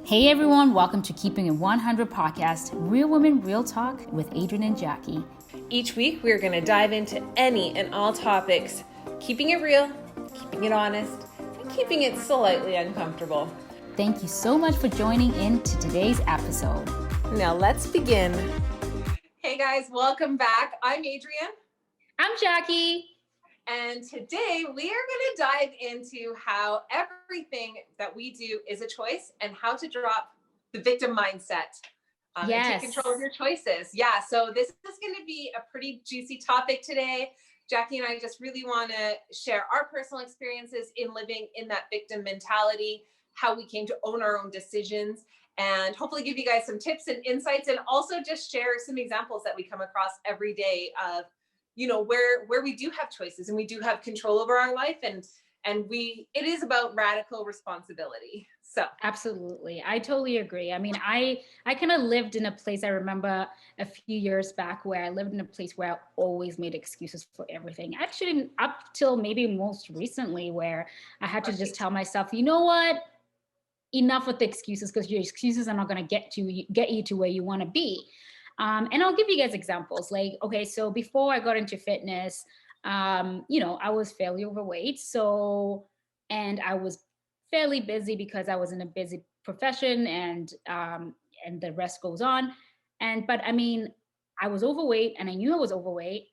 Hey everyone, welcome to Keeping It 100 podcast, Real Women, Real Talk with Adrienne and Jacqui. Each week, we're going to dive into any and all topics, keeping it real, keeping it honest, and keeping it slightly uncomfortable. Thank you so much for joining in to today's episode. Now let's begin. Hey guys, welcome back. I'm Adrienne. I'm Jacqui. And today we are going to dive into how everything that we do is a choice and how to drop the victim mindset. And take control of your choices. Yeah, so this is going to be a pretty juicy topic today. Jacqui and I just really want to share our personal experiences in living in that victim mentality, how we came to own our own decisions, and hopefully give you guys some tips and insights, and also just share some examples that we come across every day of, you know, where we do have choices and we do have control over our life, and it is about radical responsibility. So absolutely, I totally agree. I mean, I kind of lived in a place, I remember a few years back where I lived in a place where I always made excuses for everything. Actually, up till maybe most recently, where I had to just tell myself, you know what? Enough with the excuses, because your excuses are not going to get you to where you want to be. And I'll give you guys examples. Like, okay, so before I got into fitness, I was fairly overweight. And I was fairly busy because I was in a busy profession, and the rest goes on. But I mean, I was overweight, and I knew I was overweight.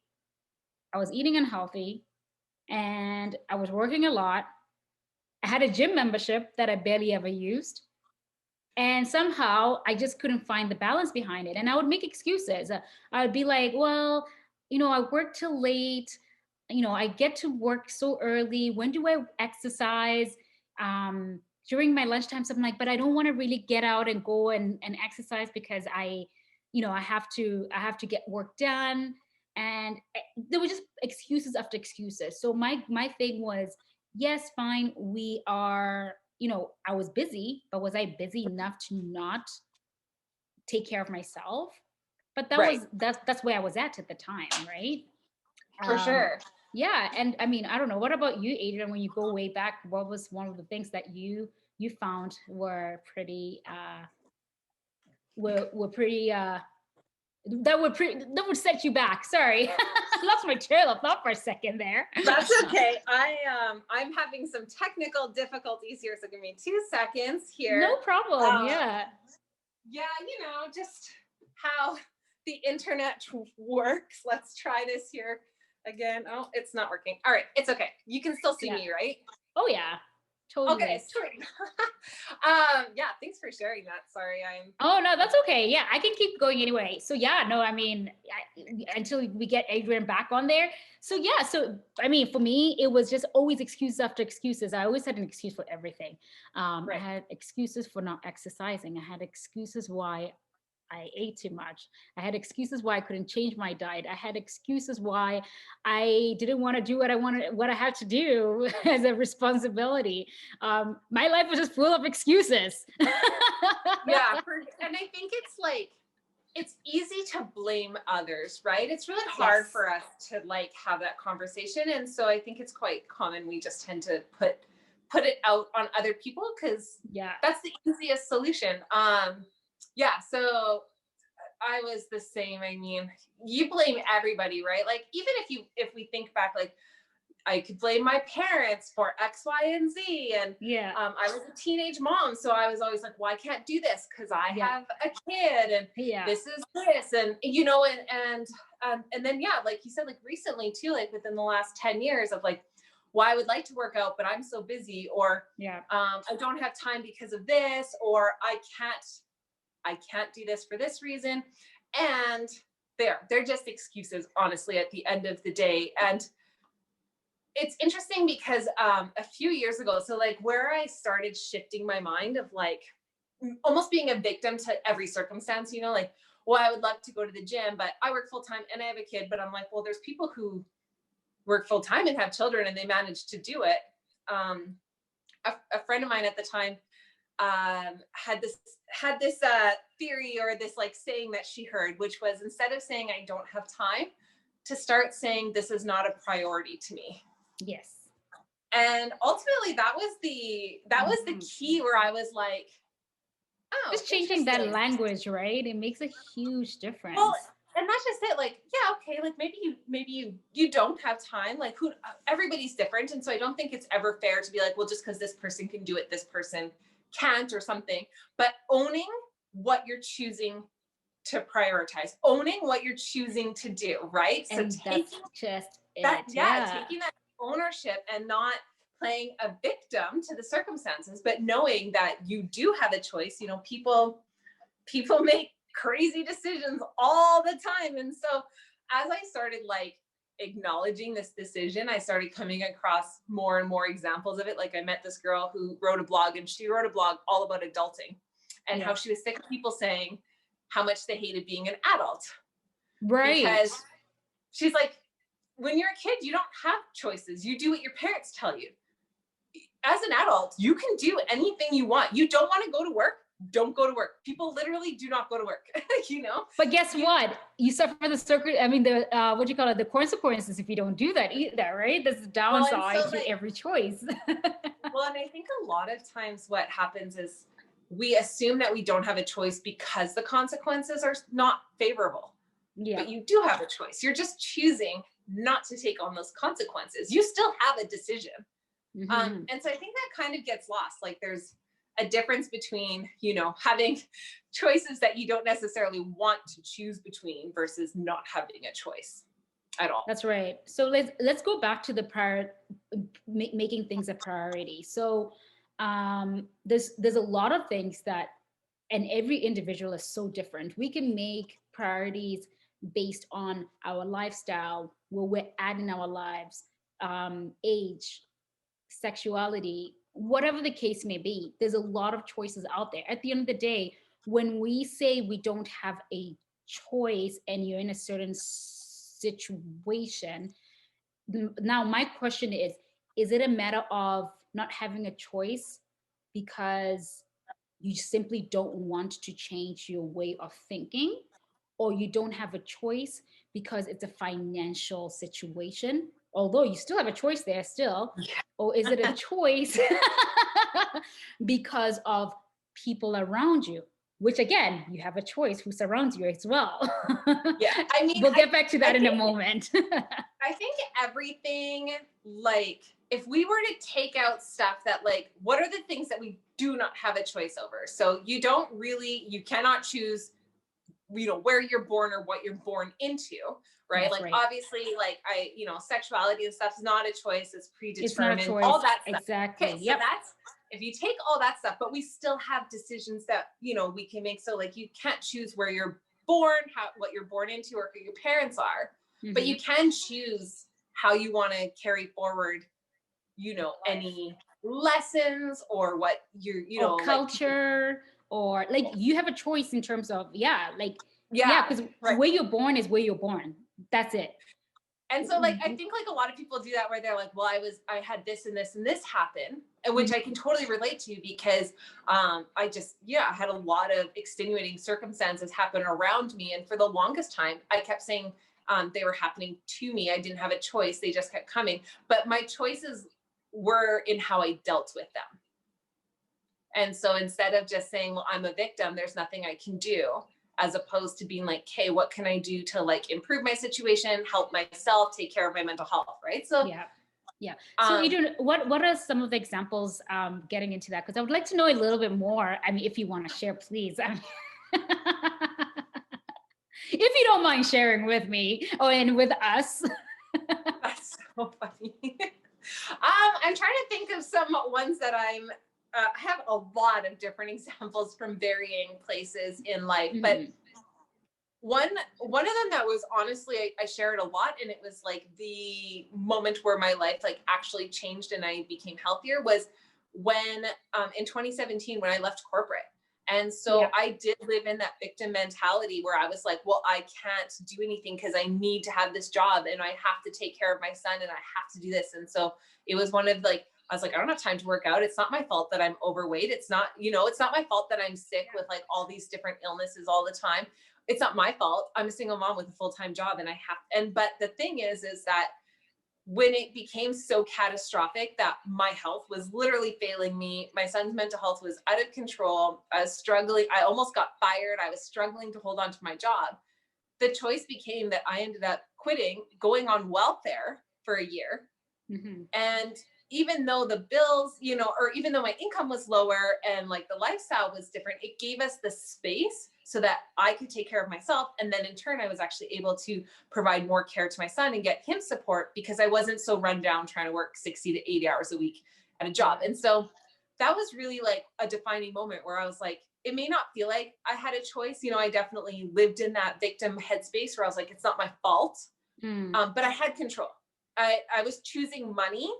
I was eating unhealthy, and I was working a lot. I had a gym membership that I barely ever used. And somehow I just couldn't find the balance behind it. And I would make excuses. I would be like, well, I work till late. I get to work so early. When do I exercise? During my lunchtime, something like, but I don't want to really get out and go and exercise because I have to get work done. And there were just excuses after excuses. So my thing was, yes, fine, we are, I was busy, but was I busy enough to not take care of myself? But that's where I was at the time, right? For sure. Yeah. And I mean, I don't know. What about you, Adrienne? When you go way back, what was one of the things that you found were pretty were pretty that would set you back? Sorry. I lost my trail of thought for a second there. That's okay. I'm having some technical difficulties here, so give me 2 seconds here. No problem. Yeah, just how the internet works. Let's try this here again. Oh, it's not working. All right, it's okay. You can still see me, right? Oh yeah. Totally. Okay, sweet. Thanks for sharing that. Sorry, Oh no, that's okay. Yeah, I can keep going anyway. So yeah, no, I mean, until we get Adrienne back on there. So yeah, I mean, for me, it was just always excuses after excuses. I always had an excuse for everything. I had excuses for not exercising. I had excuses why I ate too much. I had excuses why I couldn't change my diet. I had excuses why I didn't want to do what I had to do as a responsibility. My life was just full of excuses. Yeah. And I think it's easy to blame others, right? It's really hard for us to have that conversation. And so I think it's quite common. We just tend to put it out on other people because that's the easiest solution. So I was the same. I mean, you blame everybody, right? Like, even if we think back, like, I could blame my parents for X, Y, and Z. And I was a teenage mom. So I was always like, well, I can't do this because I have a kid, and this is this. And, and then, like you said, like recently too, like within the last 10 years of like, well, I would like to work out, but I'm so busy, or I don't have time because of this, or I can't do this for this reason. And they're just excuses, honestly, at the end of the day. And it's interesting because a few years ago, so like where I started shifting my mind of like almost being a victim to every circumstance, like, well, I would love to go to the gym, but I work full time and I have a kid. But I'm like, well, there's people who work full time and have children and they manage to do it. A friend of mine at the time had this theory, or this like saying that she heard, which was, instead of saying I don't have time, to start saying this is not a priority to me. Yes. And ultimately that was the key, where I was like, Oh, just changing that language, right? It makes a huge difference. Well, and that's just it. Like, yeah, okay. Like maybe you don't have time. Like everybody's different. And so I don't think it's ever fair to be like, well, just because this person can do it, this person can't or something. But owning what you're choosing to prioritize, owning what you're choosing to do, right? And so taking just that, taking that ownership and not playing a victim to the circumstances, but knowing that you do have a choice. You know, people make crazy decisions all the time. And so as I started like acknowledging this decision, I started coming across more and more examples of it. Like I met this girl who wrote a blog, and she wrote a blog all about adulting and how she was sick of people saying how much they hated being an adult. Right. Because she's like, when you're a kid, you don't have choices. You do what your parents tell you. As an adult, you can do anything you want. You don't want to go to work? Don't go to work. People literally do not go to work, you know? But guess what? You suffer the what do you call it? The consequences if you don't do that either, right? There's the downside to every choice. Well, and I think a lot of times what happens is we assume that we don't have a choice because the consequences are not favorable. Yeah. But you do have a choice. You're just choosing not to take on those consequences. You still have a decision. Mm-hmm. And so I think that kind of gets lost. Like there's a difference between, you know, having choices that you don't necessarily want to choose between versus not having a choice at all. That's right. So let's go back to the making things a priority. So there's a lot of things that, and every individual is so different. We can make priorities based on our lifestyle, where we're at in our lives, age, sexuality, whatever the case may be. There's a lot of choices out there. At the end of the day, when we say we don't have a choice and you're in a certain situation, now my question is it a matter of not having a choice because you simply don't want to change your way of thinking, or you don't have a choice because it's a financial situation, although you still have a choice there still? Yeah. Or is it a choice because of people around you, which again, you have a choice who surrounds you as well. Yeah, I mean, we'll get back to that in a moment. I think everything, like if we were to take out stuff that like, what are the things that we do not have a choice over? So you cannot choose, you know, where you're born or what you're born into, right? That's like right. Obviously, like sexuality and stuff is not a choice, it's predetermined. It's not a choice. All that stuff. Exactly. Okay, so that's, if you take all that stuff, but we still have decisions that, you know, we can make. So like you can't choose where you're born, what you're born into, or who your parents are, but you can choose how you want to carry forward, you know, any lessons or what or culture, or like you have a choice in terms of because where you're born is where you're born. That's it. And so like I think like a lot of people do that where they're like, well, I had this and this and this happen, and which I can totally relate to because I had a lot of extenuating circumstances happen around me, and for the longest time I kept saying they were happening to me. I didn't have a choice. They just kept coming. But my choices were in how I dealt with them. And so instead of just saying, well, I'm a victim, there's nothing I can do, as opposed to being like, hey, what can I do to like improve my situation, help myself, take care of my mental health, right? So yeah. So Adrienne, what are some of the examples getting into that? Because I would like to know a little bit more. I mean, if you want to share, please. If you don't mind sharing with me and with us. That's so funny. I'm trying to think of some ones that I have a lot of different examples from varying places in life, but one of them that was honestly, I share it a lot, and it was like the moment where my life like actually changed and I became healthier was when in 2017 when I left corporate. And so I did live in that victim mentality where I was like, well, I can't do anything because I need to have this job and I have to take care of my son and I have to do this. And so it was one of like, I was like, I don't have time to work out. It's not my fault that I'm overweight. It's not my fault that I'm sick with like all these different illnesses all the time. It's not my fault. I'm a single mom with a full-time job and but the thing is that when it became so catastrophic that my health was literally failing me, my son's mental health was out of control, I was struggling, I almost got fired, I was struggling to hold on to my job, the choice became that I ended up quitting, going on welfare for a year. Mm-hmm. And even though the bills, you know, or even though my income was lower and like the lifestyle was different, it gave us the space so that I could take care of myself. And then in turn, I was actually able to provide more care to my son and get him support because I wasn't so run down trying to work 60 to 80 hours a week at a job. And so that was really like a defining moment where I was like, it may not feel like I had a choice. You know, I definitely lived in that victim headspace where I was like, it's not my fault, but I had control. I was choosing money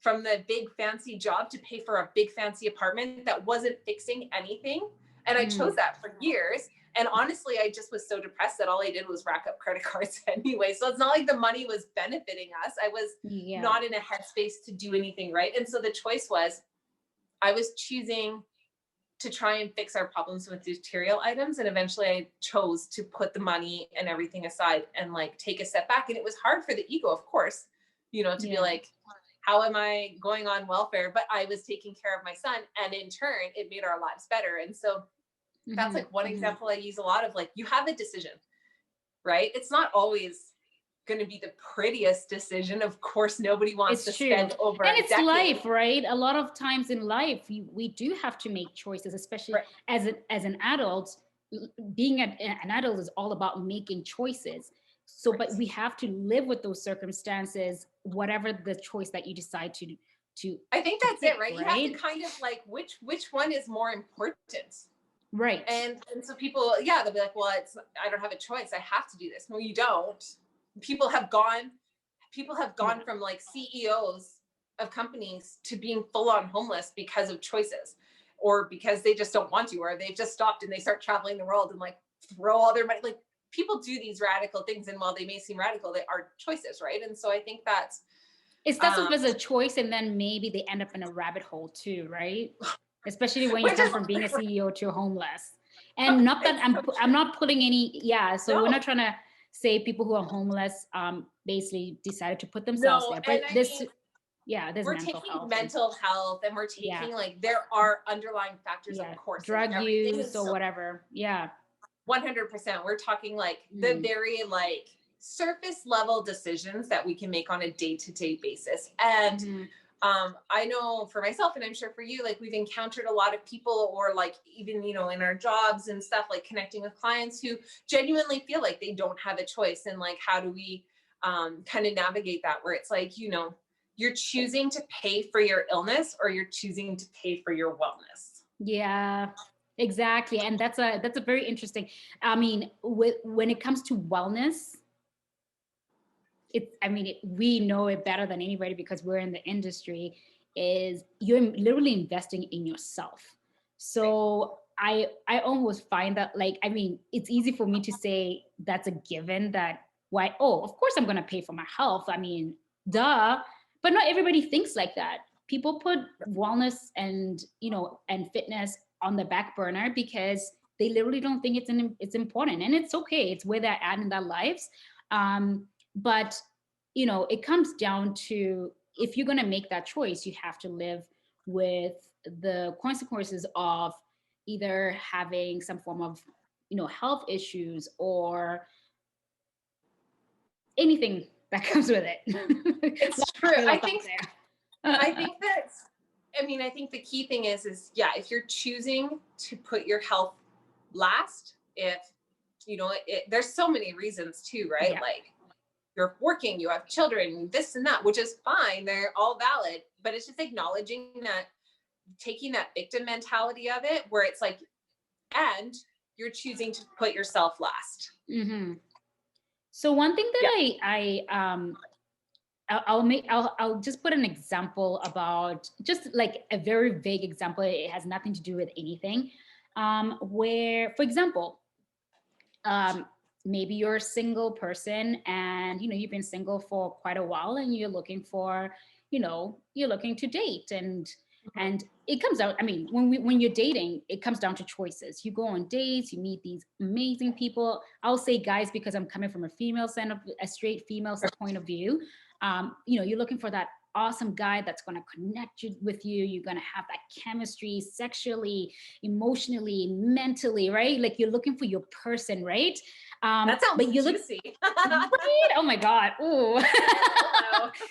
from the big fancy job to pay for a big fancy apartment that wasn't fixing anything. And I chose that for years. And honestly, I just was so depressed that all I did was rack up credit cards anyway. So it's not like the money was benefiting us. I was not in a headspace to do anything right. And so the choice was, I was choosing to try and fix our problems with material items. And eventually I chose to put the money and everything aside and like take a step back. And it was hard for the ego, of course, you know, to be like, how am I going on welfare? But I was taking care of my son. And in turn, it made our lives better. And so that's like one example I use a lot of, like, you have a decision, right? It's not always going to be the prettiest decision. Of course, nobody wants to spend over a decade. And it's life, right? A lot of times in life, we do have to make choices, especially as an adult. Being an adult is all about making choices. So, but we have to live with those circumstances, whatever the choice that you decide to. I think that's it, right? You have to kind of like, which one is more important? Right. And so people, they'll be like, well, I don't have a choice. I have to do this. No, you don't. People have gone from like CEOs of companies to being full on homeless because of choices, or because they just don't want to, or they've just stopped and they start traveling the world and like throw all their money. Like, people do these radical things, and while they may seem radical, they are choices, right? And so I think that's, it starts off as a choice, and then maybe they end up in a rabbit hole too, right? Especially when you come from being a CEO to homeless. And not that I'm not putting any, so we're not trying to say people who are homeless basically decided to put themselves there. But there's we're taking mental health, and we're taking like, there are underlying factors, of course, drug use or whatever. 100%. We're talking like the very like surface level decisions that we can make on a day-to-day basis. And I know for myself, and I'm sure for you, like, we've encountered a lot of people, or like even, you know, in our jobs and stuff, like connecting with clients who genuinely feel like they don't have a choice. And like, how do we kind of navigate that, where it's like, you know, you're choosing to pay for your illness, or you're choosing to pay for your wellness. Yeah, exactly. And that's a very interesting, I mean, when it comes to wellness, we know it better than anybody because we're in the industry, is you're literally investing in yourself. So I almost find that, like, I mean, it's easy for me to say that's a given, that of course I'm going to pay for my health. I mean, duh. But not everybody thinks like that. People put wellness and, you know, and fitness on the back burner because they literally don't think it's important. And it's okay. It's where they're at in their lives. But, you know, it comes down to, if you're going to make that choice, you have to live with the consequences of either having some form of, you know, health issues or anything that comes with it. It's true. I think that, I mean, I think the key thing is if you're choosing to put your health last, if, you know, there's so many reasons too, right? Yeah. Like, you're working, you have children, this and that, which is fine. They're all valid, but it's just acknowledging that, taking that victim mentality of it, where it's like, and you're choosing to put yourself last. Mm-hmm. So one thing that I'll just put an example about, just like a very vague example. It has nothing to do with anything. Where, for example, maybe you're a single person and, you know, you've been single for quite a while and you're looking for, you know, you're looking to date, and it comes out, I mean, when you're dating, it comes down to choices. You go on dates, you meet these amazing people. I'll say guys because I'm coming from a straight female point of view. You're looking for that awesome guy that's going to connect you with you. You're going to have that chemistry sexually, emotionally, mentally, right? Like you're looking for your person, right? That sounds but you juicy. Right? Oh my God. Ooh.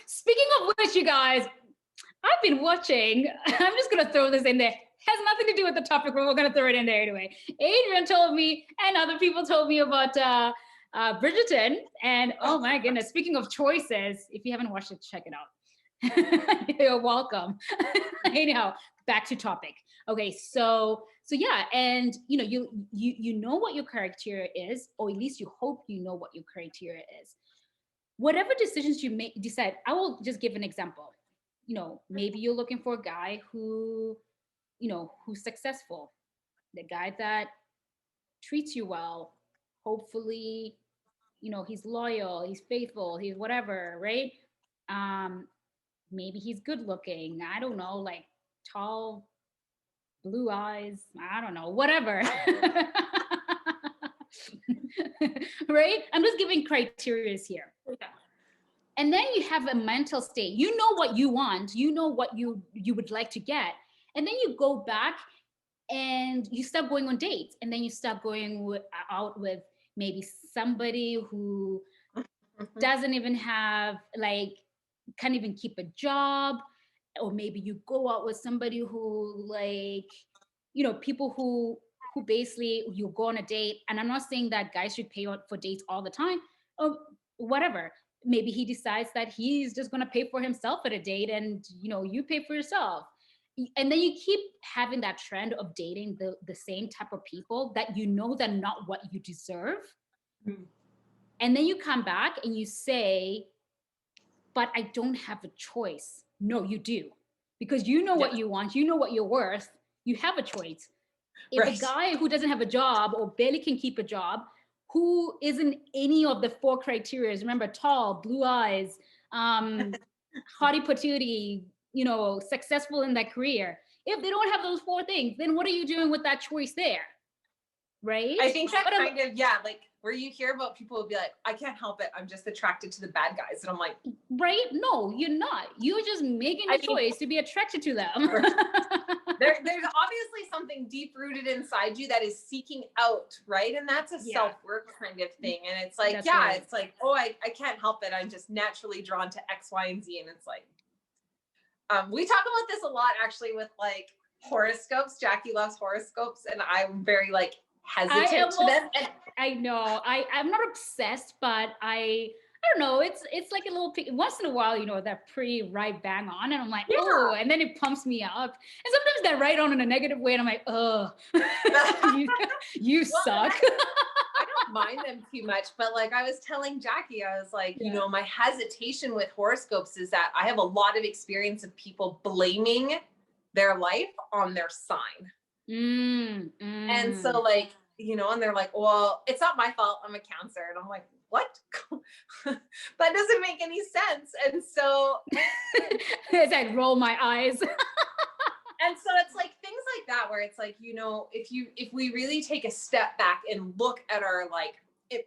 Speaking of which, you guys, I've been watching, I'm just going to throw this in there. Has nothing to do with the topic, but we're going to throw it in there anyway. Adrienne told me, and other people told me about Bridgerton. And oh my goodness, speaking of choices, if you haven't watched it, check it out. You're welcome. Anyhow, back to topic. Okay, so yeah, and you know what your criteria is, or at least you hope you know what your criteria is. Whatever decisions you decide, I will just give an example. Maybe you're looking for a guy who's successful, the guy that treats you well, hopefully, he's loyal, he's faithful, he's whatever, right? Maybe he's good looking, I don't know, like tall, blue eyes, I don't know, whatever. Right? I'm just giving criteria here. Yeah. And then you have a mental state. You know what you want. You know what you would like to get. And then you go back and you start going on dates. And then you start going out with maybe somebody who doesn't even have, like, can't even keep a job. Or maybe you go out with somebody who, like, people who basically you go on a date. And I'm not saying that guys should pay for dates all the time or whatever. Maybe he decides that he's just going to pay for himself at a date, and you pay for yourself. And then you keep having that trend of dating the same type of people that they're not what you deserve. Mm-hmm. And then you come back and you say, but I don't have a choice. No, you do. Because you know what you want, you know what you're worth, you have a choice. If a guy who doesn't have a job or barely can keep a job, who isn't any of the 4 criteria, remember, tall, blue eyes, hottie patootie, successful in their career. If they don't have those 4 things, then what are you doing with that choice there? Right? I think that like where you hear about people will be like, I can't help it, I'm just attracted to the bad guys. And I'm like, right? No, you're not. You're just making a choice to be attracted to them. There's obviously something deep rooted inside you that is seeking out, right? And that's a self-work kind of thing. And it's like, it's like, oh, I can't help it, I'm just naturally drawn to X, Y, and Z. And it's like, we talk about this a lot actually with like horoscopes. Jacqui loves horoscopes, and I'm very like hesitant to them. And I know I'm not obsessed, but I don't know. It's like a little once in a while, that pretty right bang on, and I'm like, oh, and then it pumps me up. And sometimes that right on in a negative way, and I'm like, oh, you suck. I don't mind them too much, but like I was telling Jacqui, I was like, my hesitation with horoscopes is that I have a lot of experience of people blaming their life on their sign. And so like, and they're like, well, it's not my fault, I'm a Cancer. And I'm like, what? That doesn't make any sense. And so as I roll my eyes. And so it's like things like that, where it's like, if we really take a step back and look at our, like,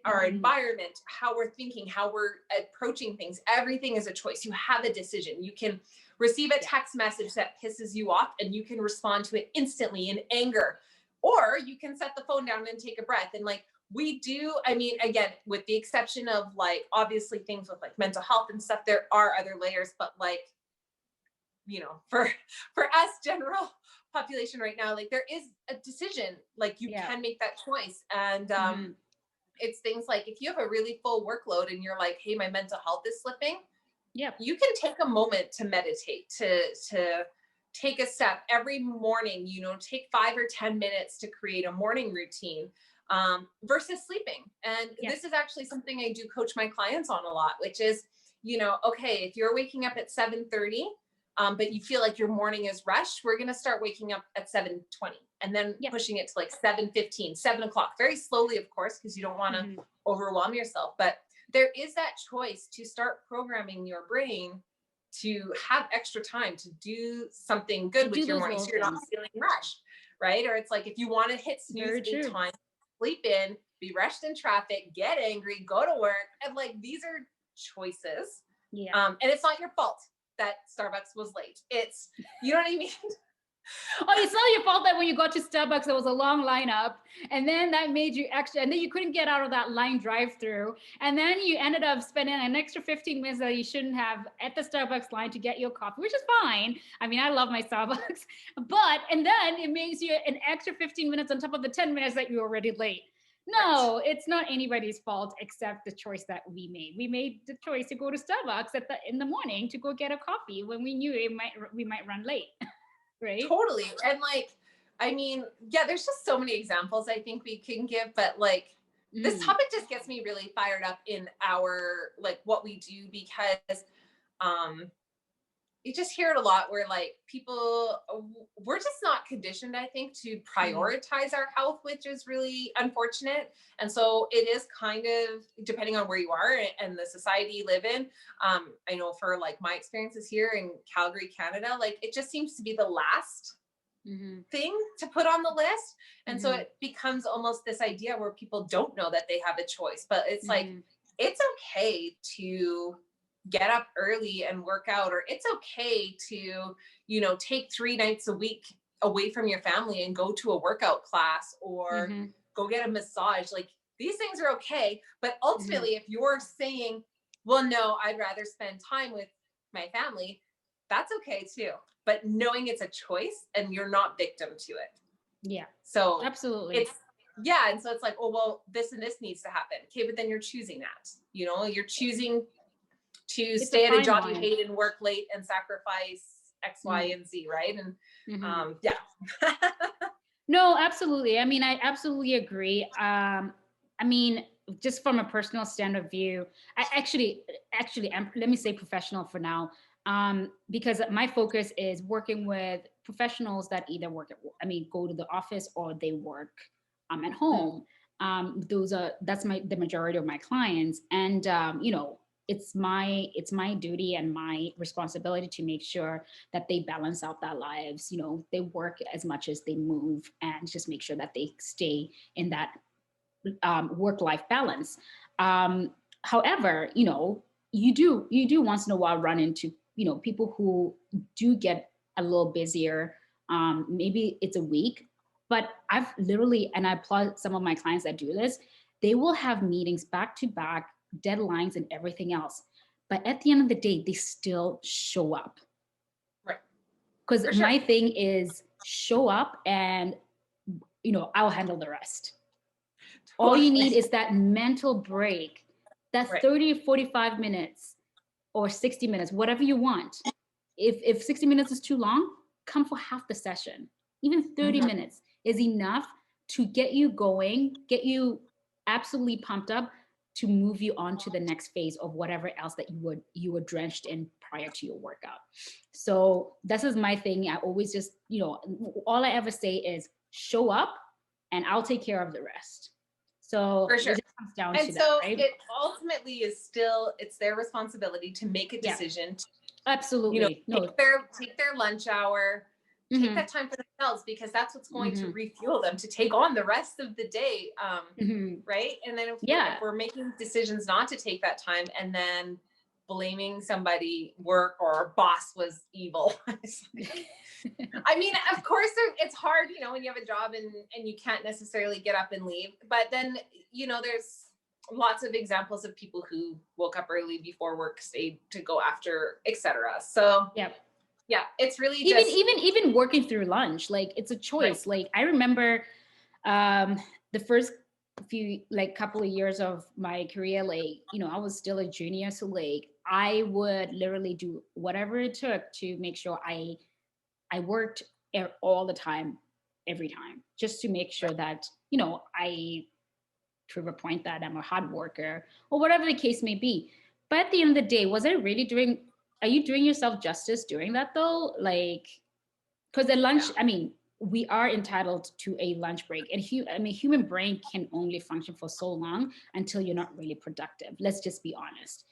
our environment, how we're thinking, how we're approaching things, everything is a choice. You have a decision. You can receive a text message that pisses you off and you can respond to it instantly in anger, or you can set the phone down and take a breath. And like we do, I mean, again, with the exception of like, obviously things with like mental health and stuff, there are other layers, but like, for us general population right now, like there is a decision, like you can make that choice. And it's things like, if you have a really full workload and you're like, hey, my mental health is slipping, you can take a moment to meditate, to take a step every morning, take 5 or 10 minutes to create a morning routine versus sleeping. And this is actually something I do coach my clients on a lot, which is, okay, if you're waking up at 7:30, but you feel like your morning is rushed, we're going to start waking up at 7:20 and then pushing it to like 7:15, 7 o'clock, very slowly, of course, because you don't want to overwhelm yourself. But there is that choice to start programming your brain to have extra time to do something good with your morning, so you're not feeling rushed, right? Or it's like, if you want to hit snooze 8 times, sleep in, be rushed in traffic, get angry, go to work. And like, these are choices Yeah. And it's not your fault that Starbucks was late. It's, you know what I mean? Oh, it's not your fault that when you got to Starbucks, there was a long lineup, and then that made you extra, and then you couldn't get out of that line drive-through, and then you ended up spending an extra 15 minutes that you shouldn't have at the Starbucks line to get your coffee, which is fine. I mean, I love my Starbucks, and then it makes you an extra 15 minutes on top of the 10 minutes that you're already late. No, it's not anybody's fault except the choice that we made. We made the choice to go to Starbucks in the morning to go get a coffee when we knew we might run late. Right? Totally. And like, I mean, yeah, there's just so many examples I think we can give, but like this topic just gets me really fired up in our, like what we do, because you just hear it a lot where like people, we're just not conditioned, I think, to prioritize our health, which is really unfortunate. And so it is kind of depending on where you are and the society you live in. I know for like my experiences here in Calgary, Canada, like it just seems to be the last thing to put on the list. And so it becomes almost this idea where people don't know that they have a choice, but it's like, it's okay to get up early and work out, or it's okay to, you know, take 3 nights a week away from your family and go to a workout class or go get a massage. Like these things are okay. But ultimately, if you're saying, well, no, I'd rather spend time with my family, that's okay too. But knowing it's a choice and you're not victim to it. Yeah. So absolutely. And so it's like, oh, well, this and this needs to happen. Okay, but then you're choosing that. You know, you're choosing to stay at a job you hate and work late and sacrifice X, Y, and Z, right? And yeah. No, absolutely. I mean, I absolutely agree. I mean, just from a personal stand of view, I actually, let me say professional for now, because my focus is working with professionals that either go to the office or they work at home. That's the majority of my clients, and you know, it's my duty and my responsibility to make sure that they balance out their lives. You know, they work as much as they move, and just make sure that they stay in that work-life balance. However, you know, you do once in a while run into, you know, people who do get a little busier. Maybe it's a week, but I've literally, and I applaud some of my clients that do this, they will have meetings back to back, deadlines and everything else. But at the end of the day, they still show up. Right. Because my thing is show up and, you know, I'll handle the rest. All you need is that mental break, that 30, 45 minutes or 60 minutes, whatever you want. If 60 minutes is too long, come for half the session. Even 30 minutes is enough to get you going, get you absolutely pumped up to move you on to the next phase of whatever else that you were drenched in prior to your workout. So this is my thing. I always just, you know, all I ever say is show up and I'll take care of the rest. So for sure. It just comes down and to so that, right? It ultimately is still, it's their responsibility to make a decision. Absolutely. You know, take their lunch hour, take that time for themselves, because that's what's going to refuel them to take on the rest of the day. Right. And then if we're making decisions not to take that time and then blaming somebody, work or boss was evil. I mean, of course it's hard, you know, when you have a job and you can't necessarily get up and leave, but then, you know, there's lots of examples of people who woke up early before work, stayed to go after, etc. So yeah, it's really even working through lunch, like it's a choice. Like I remember the first few, like couple of years of my career, like, you know, I was still a junior, so like I would literally do whatever it took to make sure I worked all the time, every time, just to make sure that, you know, I prove a point that I'm a hard worker or whatever the case may be. But at the end of the day, are you doing yourself justice doing that though? Like, because at lunch, I mean, we are entitled to a lunch break, and human brain can only function for so long until you're not really productive. Let's just be honest.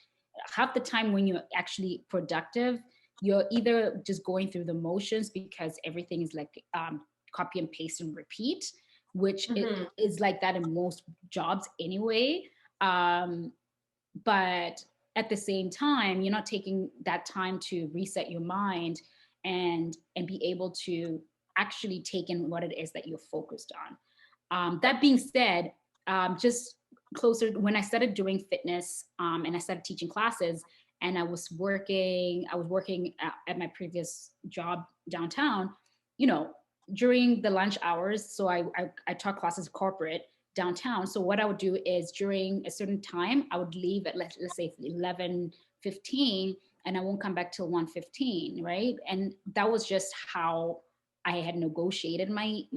Half the time when you're actually productive, you're either just going through the motions because everything is like copy and paste and repeat, which is like that in most jobs anyway. But at the same time, you're not taking that time to reset your mind and be able to actually take in what it is that you're focused on. That being said, just closer when I started doing fitness, and I started teaching classes, and I was working at my previous job downtown, during the lunch hours. So I taught classes corporate downtown. So what I would do is during a certain time, I would leave at let's say 11:15, and I won't come back till 1:15, right? And that was just how I had negotiated my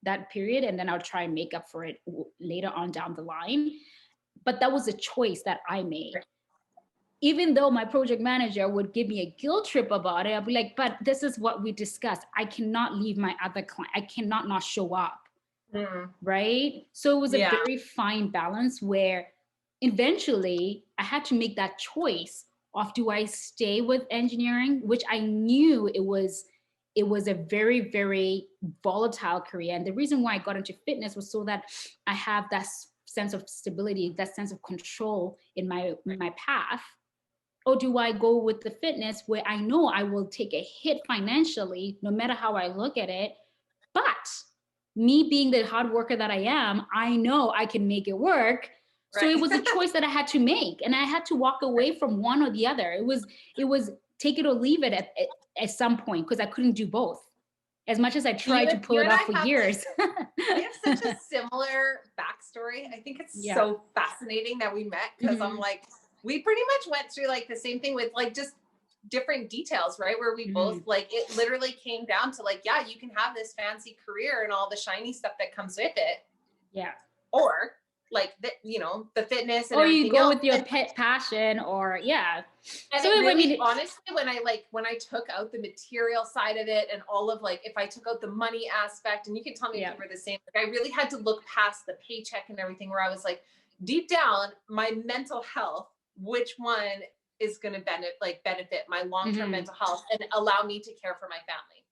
that period, and then I'll try and make up for it later on down the line. But that was a choice that I made. Even though my project manager would give me a guilt trip about it, I'll be like, but this is what we discussed. I cannot leave my other client. I cannot not show up. Right? So it was a very fine balance where eventually I had to make that choice of, do I stay with engineering, which I knew it was a very, very volatile career. And the reason why I got into fitness was so that I have that sense of stability, that sense of control in my path. Or do I go with the fitness where I know I will take a hit financially, no matter how I look at it, but me being the hard worker that I am, I know I can make it work. Right. So it was a choice that I had to make, and I had to walk away from one or the other. It was take it or leave it at some point, because I couldn't do both. As much as I tried to pull it off for years. We have such a similar backstory. I think it's so fascinating that we met, because I'm like, we pretty much went through like the same thing with like just different details, right? Where we both like, it literally came down to like, yeah, you can have this fancy career and all the shiny stuff that comes with it. Yeah. Or like the, the fitness and or everything you go else. with your pet passion, or And so it really, honestly, when I took out the material side of it and all of like, if I took out the money aspect, and you can tell me if you were the same, like I really had to look past the paycheck and everything, where I was like, deep down, my mental health, which one is going to benefit my long-term mental health and allow me to care for my family.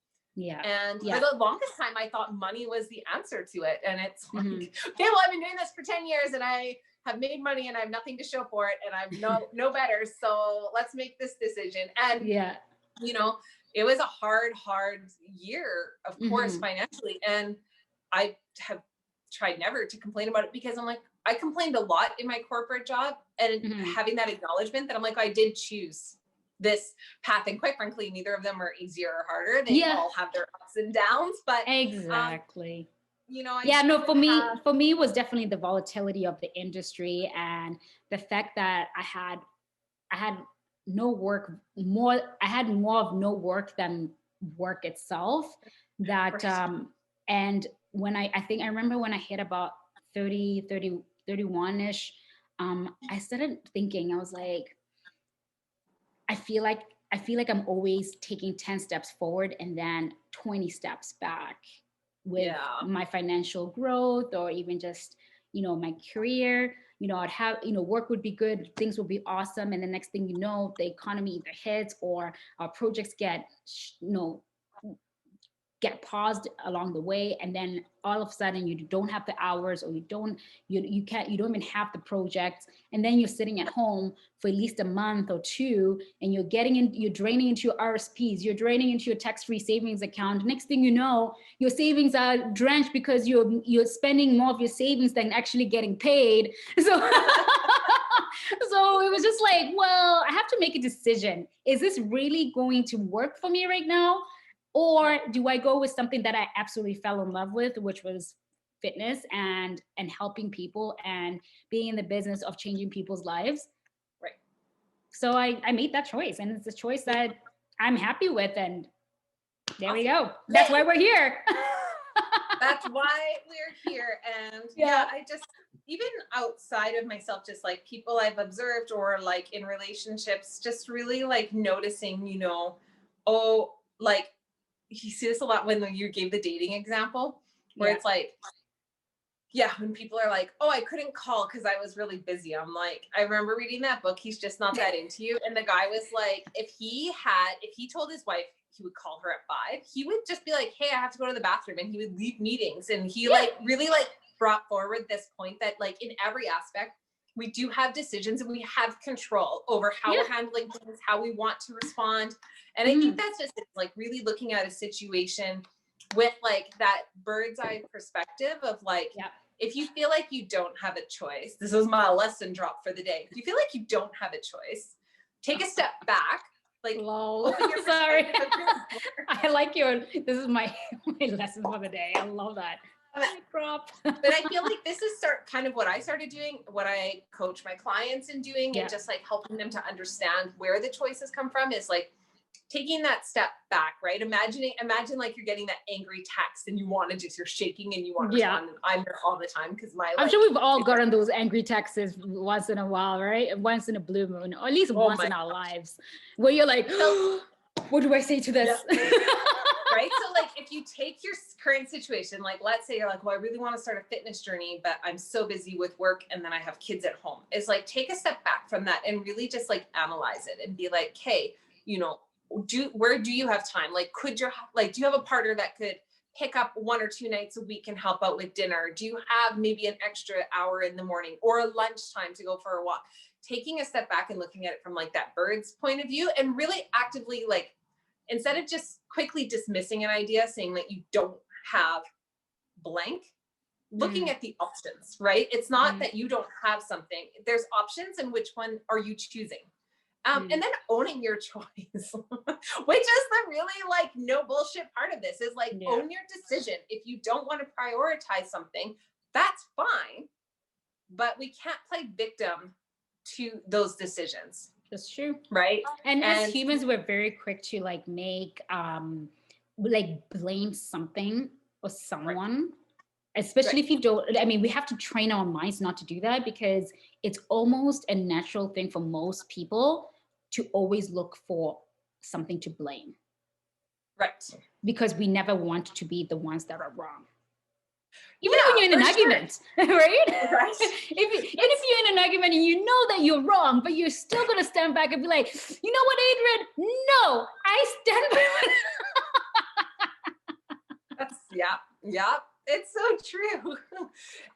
And for the longest time, I thought money was the answer to it. And it's like, okay, well, I've been doing this for 10 years and I have made money and I have nothing to show for it. And I'm no better. So let's make this decision. And, it was a hard year, of course, financially. And I have tried never to complain about it, because I'm like, I complained a lot in my corporate job, and having that acknowledgement that I'm like, I did choose this path. And quite frankly, neither of them are easier or harder. They all have their ups and downs, but exactly. For me, it was definitely the volatility of the industry, and the fact that I had no work, I had more of no work than work itself. That, and when I remember when I hit about 31-ish, I started thinking, I was like, I feel like I'm always taking 10 steps forward and then 20 steps back with my financial growth, or even just, my career. I'd have, work would be good, things would be awesome. And the next thing you know, the economy either hits, or our projects get paused along the way, and then all of a sudden you don't have the hours, or you don't even have the projects, and then you're sitting at home for at least a month or two, and you're draining into your RSPs, you're draining into your tax-free savings account. Next thing you know, your savings are drenched because you're spending more of your savings than actually getting paid. So so it was just like, well, I have to make a decision. Is this really going to work for me right now? Or do I go with something that I absolutely fell in love with, which was fitness and helping people and being in the business of changing people's lives? Right. So I made that choice, and it's a choice that I'm happy with. And there we go. That's why we're here. That's why we're here. And I just, even outside of myself, just like people I've observed, or like in relationships, just really like noticing, like, you see this a lot when you gave the dating example, where it's like, when people are like, oh, I couldn't call because I was really busy. I'm like, I remember reading that book, He's Just Not That Into You. And the guy was like, if he told his wife he would call her at 5, he would just be like, hey, I have to go to the bathroom. And he would leave meetings. And he like really like brought forward this point that like in every aspect, we do have decisions and we have control over how we're handling things, how we want to respond. And I think that's just like really looking at a situation with like that bird's eye perspective of like, if you feel like you don't have a choice, this is my lesson drop for the day. If you feel like you don't have a choice, take a step back. Like, sorry. I like this is my lesson for the day. I love that. But I feel like this is kind of what I started doing, what I coach my clients in doing, and just like helping them to understand where the choices come from is like taking that step back, right? Imagine like you're getting that angry text and you want to you're shaking and you want to respond. And I'm there all the time because I'm sure we've all gotten those angry texts once in a while, right? Once in a blue moon, or at least once in our lives, where you're like, what do I say to this? Yeah. Right? So like if you take your current situation, like let's say you're like, well, I really want to start a fitness journey, but I'm so busy with work and then I have kids at home. It's like, take a step back from that and really just like analyze it and be like, hey, you know, where do you have time? Like, do you have a partner that could pick up 1 or 2 nights a week and help out with dinner? Do you have maybe an extra hour in the morning or a lunchtime to go for a walk? Taking a step back and looking at it from like that bird's point of view and really actively like, instead of just quickly dismissing an idea, saying that you don't have blank, looking at the options, right? It's not that you don't have something. There's options, and which one are you choosing? And then owning your choice, which is the really like no bullshit part of this is like, own your decision. If you don't want to prioritize something, that's fine, but we can't play victim to those decisions. That's true. Right. And as humans, we're very quick to like make, like blame something or someone, especially if you don't, I mean, we have to train our minds not to do that because it's almost a natural thing for most people to always look for something to blame. Right. Because we never want to be the ones that are wrong. Even when you're in an argument, right? Even if you're in an argument and you know that you're wrong, but you're still going to stand back and be like, you know what, Adrienne? No, I stand by That's, it's so true.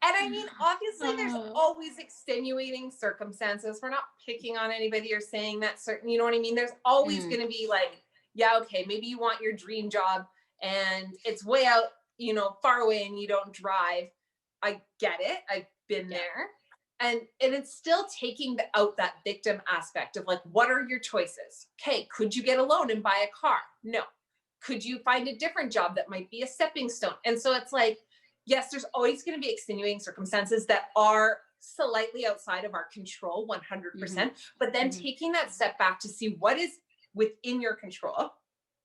And I mean, obviously there's always extenuating circumstances. We're not picking on anybody or saying that certain, you know what I mean? There's always going to be like, okay, maybe you want your dream job and it's way out, you know, far away and you don't drive. I get it. I've been there. And it's still taking out that victim aspect of like, what are your choices? Okay. Could you get a loan and buy a car? No. Could you find a different job that might be a stepping stone? And so it's like, yes, there's always going to be extenuating circumstances that are slightly outside of our control, 100%. But then taking that step back to see what is within your control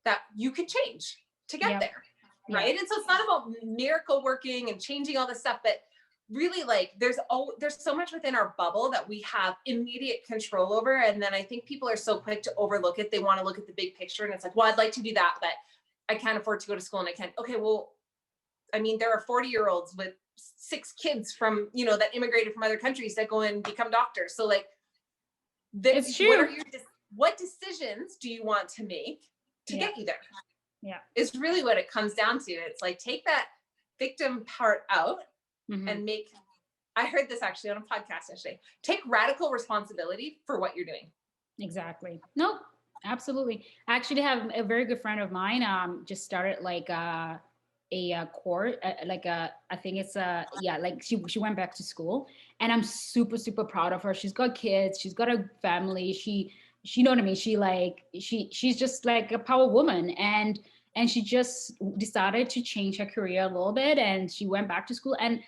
that you could change to get there. Right. And so it's not about miracle working and changing all this stuff, but really like there's so much within our bubble that we have immediate control over. And then I think people are so quick to overlook it. They want to look at the big picture and it's like, well, I'd like to do that, but I can't afford to go to school and I can't. Okay, well, I mean, there are 40-year-olds with 6 kids from, you know, that immigrated from other countries that go and become doctors. So like, it's true. What decisions do you want to make to get you there? Yeah. It's really what it comes down to. It's like, take that victim part out and I heard this actually on a podcast yesterday, take radical responsibility for what you're doing. Exactly. No, absolutely. I actually have a very good friend of mine, just started like a course, I think it's like she went back to school and I'm super, super proud of her. She's got kids, she's got a family. She know what I mean? She's just like a power woman and she just decided to change her career a little bit and she went back to school and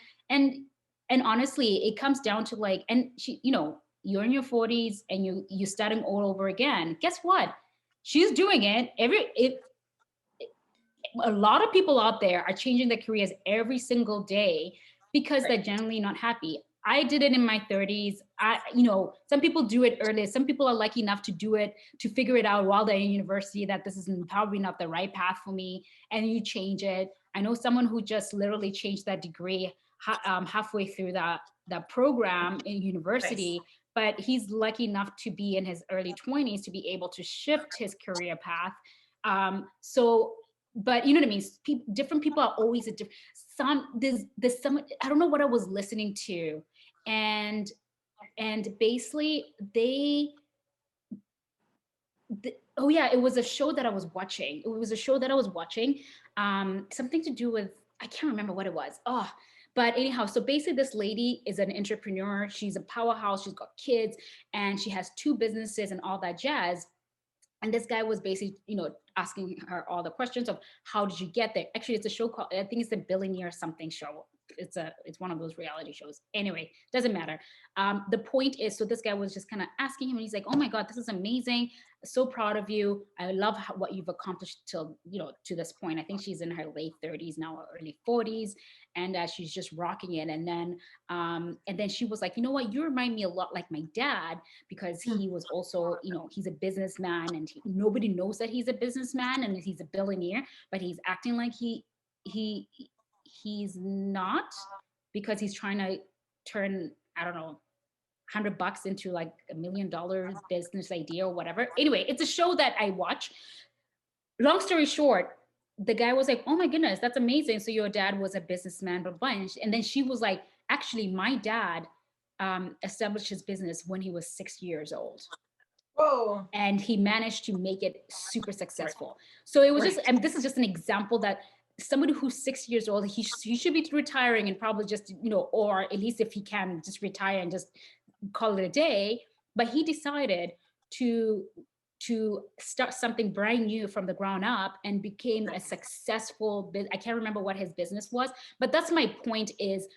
honestly, it comes down to like, and she, you know, you're in your 40s and you're starting all over again. Guess what? She's doing it. A lot of people out there are changing their careers every single day because they're generally not happy. I did it in my 30s. Some people do it early. Some people are lucky enough to do it, to figure it out while they're in university that this is probably not the right path for me. And you change it. I know someone who just literally changed that degree halfway through that program in university, but he's lucky enough to be in his early 20s to be able to shift his career path. But you know what I mean? Different people are always there's some, I don't know what I was listening to. And And basically oh yeah, it was a show that I was watching. Something to do with, I can't remember what it was. But anyhow, so basically this lady is an entrepreneur. She's a powerhouse. She's got kids and she has 2 businesses and all that jazz. And this guy was basically, asking her all the questions of how did you get there? Actually, it's a show called, I think it's the Billionaire something show. It's one of those reality shows. Anyway, doesn't matter. The point is, so this guy was just kind of asking him, and he's like, "Oh my God, this is amazing. So proud of you. I love what you've accomplished till, to this point." I think she's in her late 30s now, or early 40s, and she's just rocking it. And then she was like, "You know what? You remind me a lot like my dad, because he was also, he's a businessman, and nobody knows that he's a businessman and he's a billionaire, but he's acting like he's not, because he's trying to turn, I don't know, $100 into like $1 million business idea or whatever." Anyway, it's a show that I watch. Long story short, the guy was like, "Oh my goodness, that's amazing. So your dad was a businessman, blah, blah, blah." And then she was like, "Actually, my dad established his business when he was 6 years old." Whoa. And he managed to make it super successful. So it was just, and this is just an example that somebody who's 6 years old, he should be retiring and probably just, or at least if he can just retire and just call it a day. But he decided to start something brand new from the ground up and became a successful I can't remember what his business was, but that's my point is,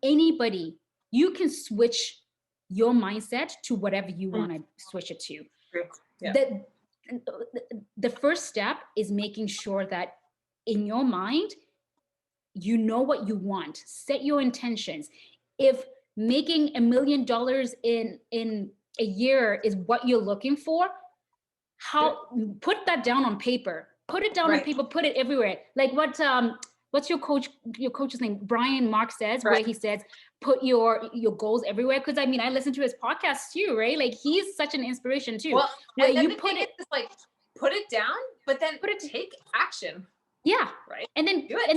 anybody, you can switch your mindset to whatever you want to switch it to. Yeah. The first step is making sure that in your mind, you know what you want. Set your intentions. If making $1 million in a year is what you're looking for, put that down on paper. Put it down on paper. Put it everywhere. Like what's your coach's name? Brian Mark says, where he says, put your goals everywhere. Because I mean, I listen to his podcast too, right? Like he's such an inspiration too. Well, where you put it, like put it down, but then take action. Yeah. Right. And then do it.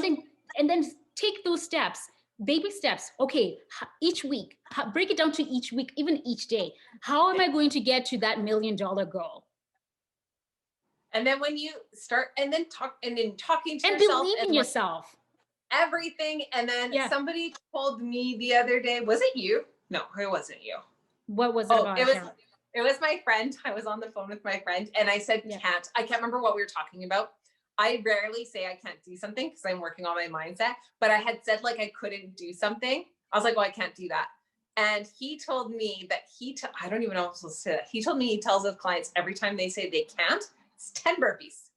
And then take those steps. Baby steps. Okay, each week, break it down to each week, even each day. How am I going to get to that $1 million goal? And then when you start, talking to yourself, and believe in yourself, everything. And then somebody told me the other day, was it you? No, it wasn't you. What was it about? It was my friend. I was on the phone with my friend and I said, I can't remember what we were talking about. I rarely say I can't do something because I'm working on my mindset, but I had said like I couldn't do something. I was like, well, I can't do that. And he told me that I don't even know if I'm supposed to say that. He told me he tells his clients every time they say they can't, it's 10 burpees.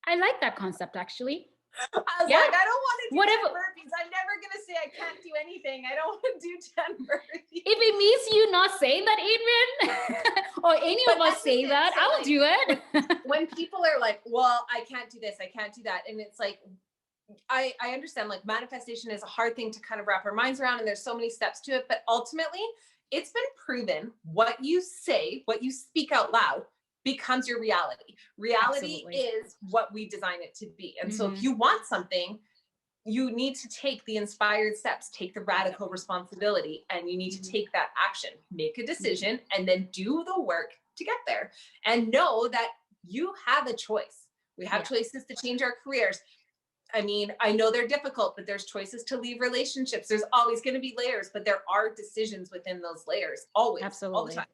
I like that concept actually. I was like, I don't want to do 10 burpees. I'm never going to say I can't do anything. I don't want to do 10 burpees. If it means you not saying that, Adrienne, or any of us say that, so I'll do it. When people are like, well, I can't do this, I can't do that. And it's like, I understand like manifestation is a hard thing to kind of wrap our minds around. And there's so many steps to it. But ultimately, it's been proven what you say, what you speak out loud becomes your reality. Reality is what we design it to be. And so if you want something, you need to take the inspired steps, take the radical responsibility, and you need to take that action, make a decision, and then do the work to get there. And know that you have a choice. We have choices to change our careers. I mean, I know they're difficult, but there's choices to leave relationships. There's always going to be layers, but there are decisions within those layers, always, all the time.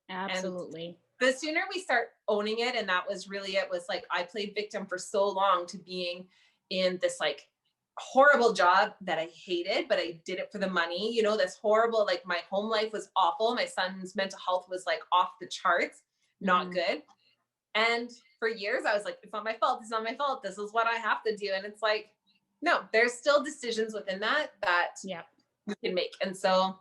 Absolutely. And the sooner we start owning it, and that was really it, was like I played victim for so long to being in this like horrible job that I hated, but I did it for the money. You know, this horrible, like my home life was awful. My son's mental health was like off the charts, not good. And for years I was like, it's not my fault. It's not my fault. This is what I have to do. And it's like, no, there's still decisions within that we can make. And so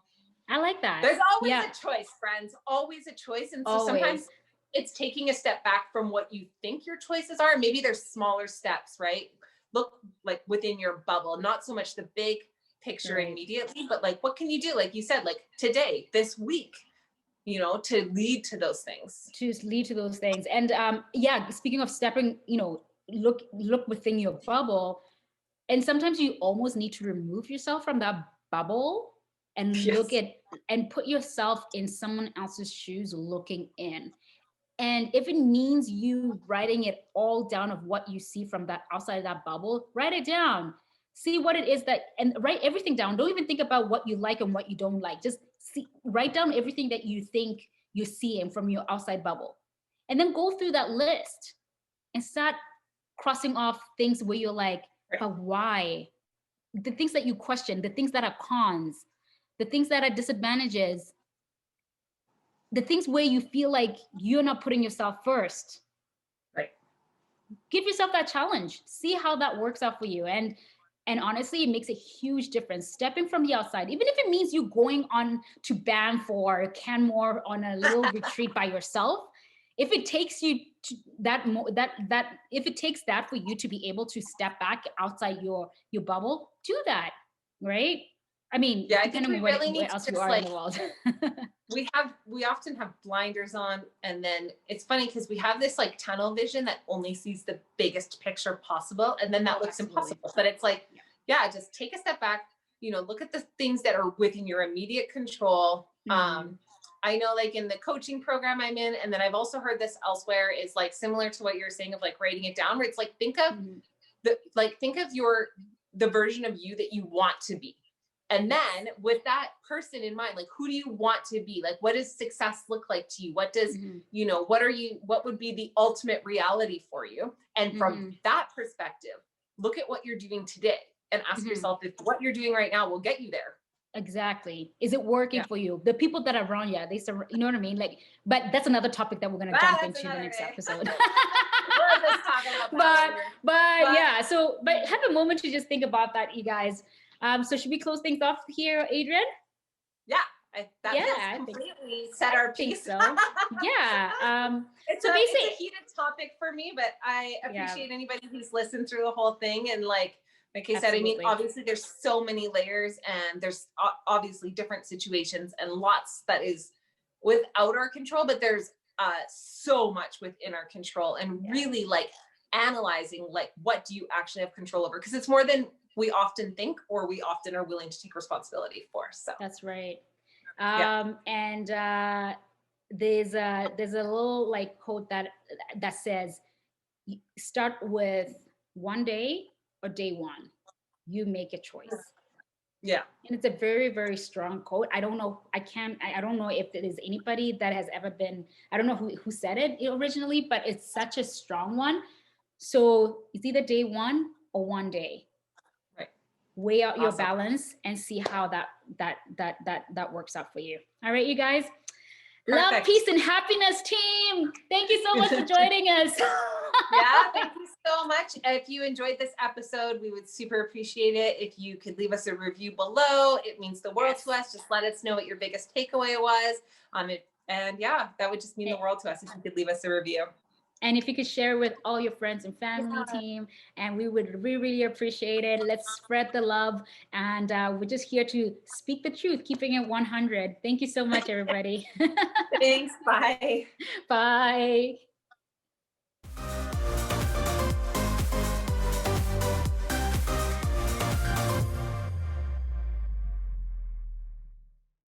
I like that. There's always a choice, friends, always a choice. And so sometimes it's taking a step back from what you think your choices are. Maybe there's smaller steps, right? Look like within your bubble, not so much the big picture immediately, but like, what can you do? Like you said, like today, this week, you know, to lead to those things. And speaking of stepping, you know, look within your bubble. And sometimes you almost need to remove yourself from that bubble and look at and put yourself in someone else's shoes looking in. And if it means you writing it all down of what you see from that outside of that bubble, write it down. See what it is that, and write everything down. Don't even think about what you like and what you don't like. Just write down everything that you think you're seeing from your outside bubble. And then go through that list and start crossing off things where you're like, but why? The things that you question, the things that are cons, the things that are disadvantages, the things where you feel like you're not putting yourself first. Right. Give yourself that challenge. See how that works out for you. And honestly, it makes a huge difference. Stepping from the outside, even if it means you going on to Banff or Canmore on a little retreat by yourself, if it takes you to if it takes that for you to be able to step back outside your bubble, do that, right? I mean, I think we really need else to you are in the world. we often have blinders on, and then it's funny because we have this like tunnel vision that only sees the biggest picture possible, and then that looks impossible. But it's like, just take a step back, look at the things that are within your immediate control. I know, like in the coaching program I'm in, and then I've also heard this elsewhere, is like similar to what you're saying of like writing it down, where it's like, think of the version of you that you want to be. And then with that person in mind, like, who do you want to be? Like, what does success look like to you? What does, what would be the ultimate reality for you? And from that perspective, look at what you're doing today and ask yourself if what you're doing right now will get you there. Exactly. Is it working for you? The people that are around you, you know what I mean? Like, but that's another topic that we're going to jump into the next episode. We're just talking about that but have a moment to just think about that, you guys. So should we close things off here, Adrienne? Yeah. That completely set our piece. So. Yeah. It's a heated topic for me, but I appreciate anybody who's listened through the whole thing. And like I said, I mean, obviously there's so many layers, and there's obviously different situations and lots that is without our control, but there's so much within our control, and really like analyzing like, what do you actually have control over? Because it's more than we often think, or we often are willing to take responsibility for. So that's right. And there's a little like quote that says, start with one day or day one, you make a choice. Yeah. And it's a very, very strong quote. I don't know. I don't know if it is anybody that has ever been, I don't know who said it originally, but it's such a strong one. So it's either day one or one day. Right. Weigh out your balance and see how that works out for you. All right, you guys. Perfect. Love, peace, and happiness, team. Thank you so much for joining us. Thank you so much. If you enjoyed this episode, we would super appreciate it if you could leave us a review below. It means the world to us. Just let us know what your biggest takeaway was. That would just mean the world to us if you could leave us a review. And if you could share with all your friends and family, team, and we would really, really appreciate it. Let's spread the love. And we're just here to speak the truth, keeping it 100. Thank you so much, everybody. Thanks. Bye. Bye.